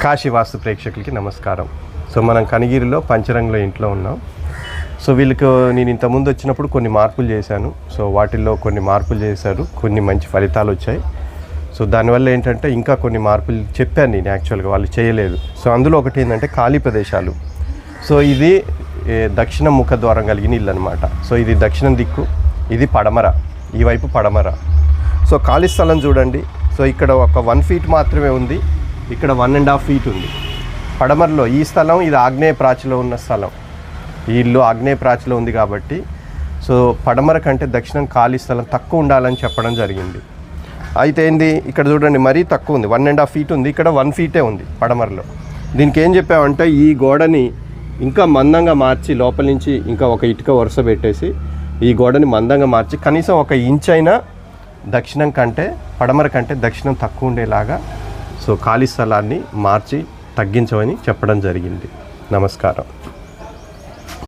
కాశీ వాస్తు ప్రేక్షకులకి నమస్కారం. సో మనం కనిగిరిలో పంచరంగుల ఇంట్లో ఉన్నాం. సో వీళ్ళకి నేను ఇంతకుముందు వచ్చినప్పుడు కొన్ని మార్పులు చేశాను. సో వాటిల్లో కొన్ని మార్పులు చేశారు, కొన్ని మంచి ఫలితాలు వచ్చాయి. సో దానివల్ల ఏంటంటే ఇంకా కొన్ని మార్పులు చెప్పాను నేను, యాక్చువల్గా వాళ్ళు చేయలేదు. సో అందులో ఒకటి ఏంటంటే ఖాళీ ప్రదేశాలు. సో ఇది దక్షిణ ముఖ ద్వారం కలిగిన ఇల్లు అనమాట. సో ఇది దక్షిణం దిక్కు, ఇది పడమర, ఈ వైపు పడమర. సో ఖాళీ స్థలం చూడండి. సో ఇక్కడ ఒక 1 ఫీట్ మాత్రమే ఉంది, ఇక్కడ 1.5 ఫీట్ ఉంది. పడమరలో ఈ స్థలం, ఇది ఆగ్నేయ ప్రాచిలో ఉన్న స్థలం. ఈ ఇల్లు ఆగ్నేయ ప్రాచిలో ఉంది కాబట్టి సో పడమర కంటే దక్షిణం ఖాళీ స్థలం తక్కువ ఉండాలని చెప్పడం జరిగింది. అయితే ఏంది, ఇక్కడ చూడండి మరీ తక్కువ ఉంది, 1.5 ఫీట్ ఉంది, ఇక్కడ 1 ఫీటే ఉంది పడమరలో. దీనికి ఏం చెప్పామంటే ఈ గోడని ఇంకా మందంగా మార్చి లోపల నుంచి ఇంకా ఒక ఇటుక వరుస పెట్టేసి ఈ గోడని మందంగా మార్చి కనీసం 1 ఇంచ్ అయినా దక్షిణం కంటే పడమర కంటే దక్షిణం తక్కువ ఉండేలాగా సో ఖాళీ స్థలాన్ని మార్చి తగ్గించమని చెప్పడం జరిగింది. నమస్కారం.